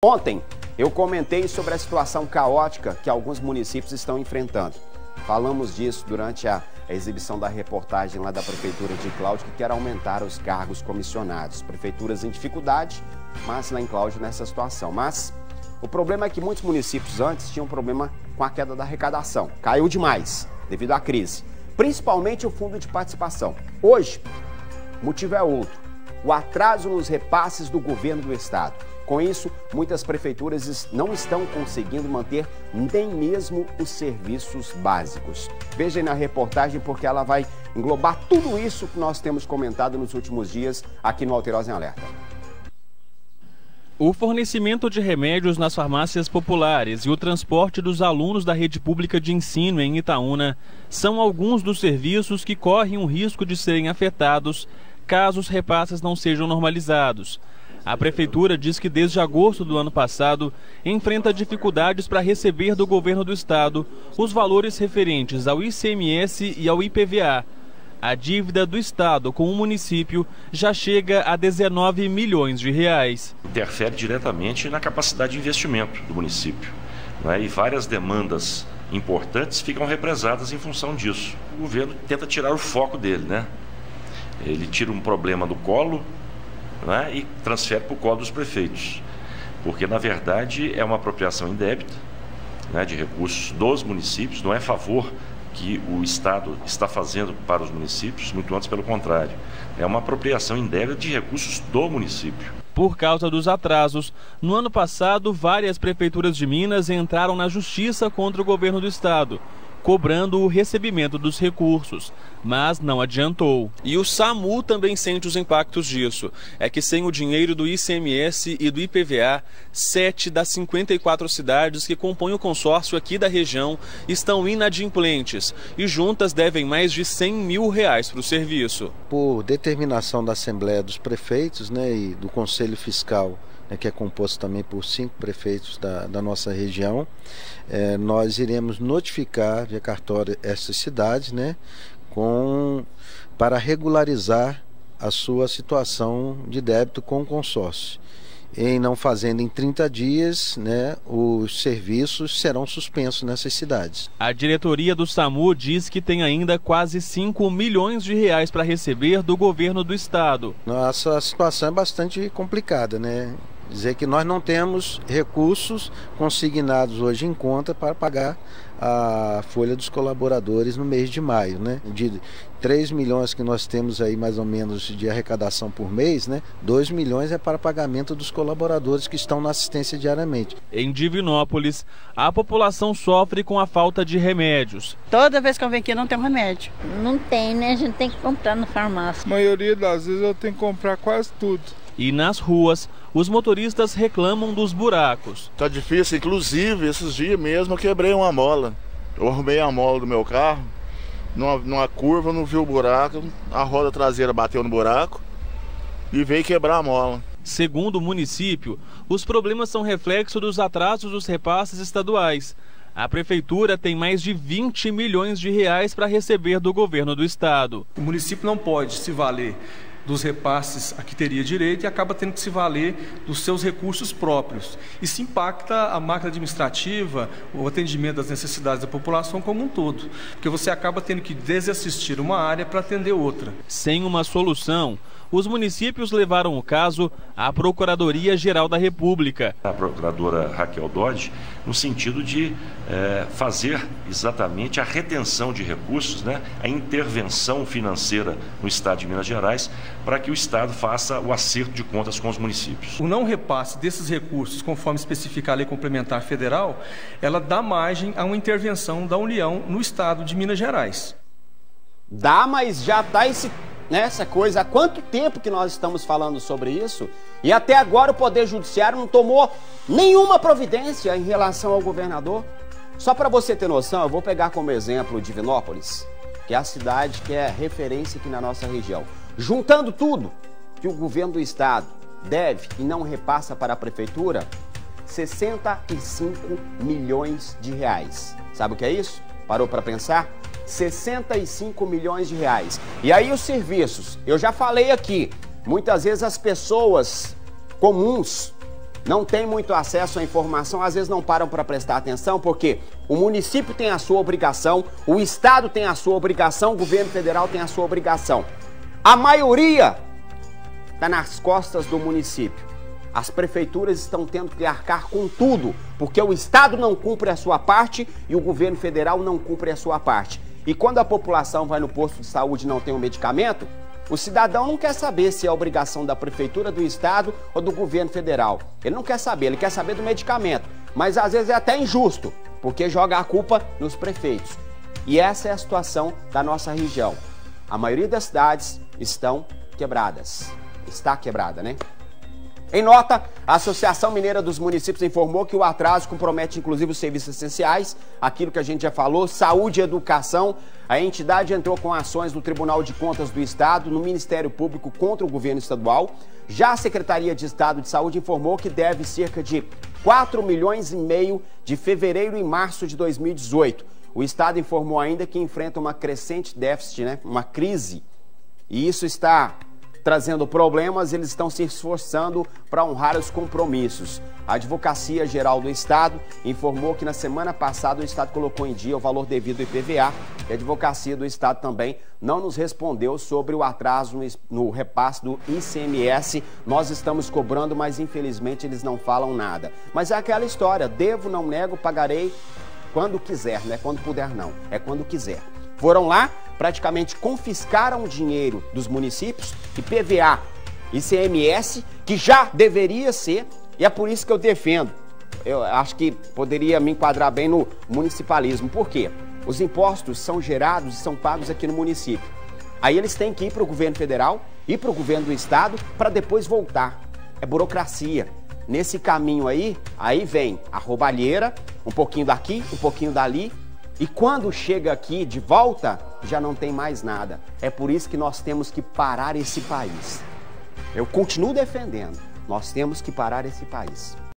Ontem eu comentei sobre a situação caótica que alguns municípios estão enfrentando. Falamos disso durante a exibição da reportagem lá da Prefeitura de Cláudio, que quer aumentar os cargos comissionados. Prefeituras em dificuldade, mas lá em Cláudio nessa situação. Mas o problema é que muitos municípios antes tinham problema com a queda da arrecadação. Caiu demais devido à crise, principalmente o fundo de participação. Hoje, o motivo é outro: o atraso nos repasses do governo do estado. Com isso, muitas prefeituras não estão conseguindo manter nem mesmo os serviços básicos. Veja aí na reportagem, porque ela vai englobar tudo isso que nós temos comentado nos últimos dias aqui no Alterosa em Alerta. O fornecimento de remédios nas farmácias populares e o transporte dos alunos da rede pública de ensino em Itaúna são alguns dos serviços que correm o risco de serem afetados caso os repasses não sejam normalizados. A Prefeitura diz que desde agosto do ano passado enfrenta dificuldades para receber do governo do estado os valores referentes ao ICMS e ao IPVA. A dívida do estado com o município já chega a 19 milhões de reais. Interfere diretamente na capacidade de investimento do município, né? E várias demandas importantes ficam represadas em função disso. O governo tenta tirar o foco dele, né? Ele tira um problema do colo, né, e transfere para o colo dos prefeitos, porque na verdade é uma apropriação indébita, né, de recursos dos municípios, não é favor que o Estado está fazendo para os municípios, muito antes pelo contrário, é uma apropriação indébita de recursos do município. Por causa dos atrasos, no ano passado várias prefeituras de Minas entraram na justiça contra o governo do estado, cobrando o recebimento dos recursos, mas não adiantou. E o SAMU também sente os impactos disso. É que sem o dinheiro do ICMS e do IPVA, 7 das 54 cidades que compõem o consórcio aqui da região estão inadimplentes e juntas devem mais de 100 mil reais para o serviço. Por determinação da Assembleia dos Prefeitos, né, e do Conselho Fiscal, que é composto também por 5 prefeitos da nossa região, nós iremos notificar via cartório essas cidades, né, para regularizar a sua situação de débito com o consórcio. Em não fazendo em 30 dias, né, os serviços serão suspensos nessas cidades. A diretoria do SAMU diz que tem ainda quase 5 milhões de reais para receber do governo do estado. Nossa situação é bastante complicada, né? Dizer que nós não temos recursos consignados hoje em conta para pagar a folha dos colaboradores no mês de maio, né? De 3 milhões que nós temos aí mais ou menos de arrecadação por mês, né? 2 milhões é para pagamento dos colaboradores que estão na assistência diariamente. Em Divinópolis, a população sofre com a falta de remédios. Toda vez que eu venho aqui não tem remédio. Não tem, né? A gente tem que comprar na farmácia. A maioria das vezes eu tenho que comprar quase tudo. E nas ruas, os motoristas reclamam dos buracos. Tá difícil, inclusive esses dias mesmo eu quebrei uma mola. Eu arrumei a mola do meu carro, numa curva, não vi o buraco, a roda traseira bateu no buraco e veio quebrar a mola. Segundo o município, os problemas são reflexo dos atrasos dos repasses estaduais. A prefeitura tem mais de 20 milhões de reais para receber do governo do estado. O município não pode se valer dos repasses a que teria direito e acaba tendo que se valer dos seus recursos próprios. Isso impacta a máquina administrativa, o atendimento das necessidades da população como um todo, porque você acaba tendo que desassistir uma área para atender outra. Sem uma solução, os municípios levaram o caso à Procuradoria-Geral da República. A procuradora Raquel Dodge, no sentido de fazer exatamente a retenção de recursos, né, a intervenção financeira no estado de Minas Gerais, para que o estado faça o acerto de contas com os municípios. O não repasse desses recursos, conforme especifica a Lei Complementar Federal, ela dá margem a uma intervenção da União no estado de Minas Gerais. Dá, mas já está essa coisa. Há quanto tempo que nós estamos falando sobre isso? E até agora o Poder Judiciário não tomou nenhuma providência em relação ao governador. Só para você ter noção, eu vou pegar como exemplo Divinópolis, que é a cidade que é referência aqui na nossa região. Juntando tudo que o governo do estado deve e não repassa para a prefeitura, 65 milhões de reais. Sabe o que é isso? Parou para pensar? 65 milhões de reais. E aí os serviços, eu já falei aqui, muitas vezes as pessoas comuns não têm muito acesso à informação, às vezes não param para prestar atenção, porque o município tem a sua obrigação, o estado tem a sua obrigação, o governo federal tem a sua obrigação. A maioria está nas costas do município. As prefeituras estão tendo que arcar com tudo, porque o estado não cumpre a sua parte e o governo federal não cumpre a sua parte. E quando a população vai no posto de saúde e não tem um medicamento, o cidadão não quer saber se é obrigação da prefeitura, do estado ou do governo federal. Ele não quer saber, ele quer saber do medicamento. Mas às vezes é até injusto, porque joga a culpa nos prefeitos. E essa é a situação da nossa região. A maioria das cidades estão quebradas. Está quebrada, né? Em nota, a Associação Mineira dos Municípios informou que o atraso compromete inclusive os serviços essenciais, aquilo que a gente já falou, saúde e educação. A entidade entrou com ações no Tribunal de Contas do Estado, no Ministério Público contra o governo estadual. Já a Secretaria de Estado de Saúde informou que deve cerca de 4,5 milhões de fevereiro e março de 2018. O Estado informou ainda que enfrenta uma crescente déficit, né? Uma crise, e isso está trazendo problemas. Eles estão se esforçando para honrar os compromissos. A Advocacia Geral do Estado informou que na semana passada o Estado colocou em dia o valor devido ao IPVA e a Advocacia do Estado também não nos respondeu sobre o atraso no repasse do ICMS. Nós estamos cobrando, mas infelizmente eles não falam nada. Mas é aquela história, devo, não nego, pagarei quando quiser, não é quando puder não, é quando quiser. Foram lá, praticamente confiscaram o dinheiro dos municípios, IPVA, ICMS, que já deveria ser, e é por isso que eu defendo. Eu acho que poderia me enquadrar bem no municipalismo. Por quê? Os impostos são gerados e são pagos aqui no município. Aí eles têm que ir para o governo federal, ir para o governo do estado, para depois voltar. É burocracia. Nesse caminho aí vem a roubalheira, um pouquinho daqui, um pouquinho dali, e quando chega aqui de volta, já não tem mais nada. É por isso que nós temos que parar esse país. Eu continuo defendendo. Nós temos que parar esse país.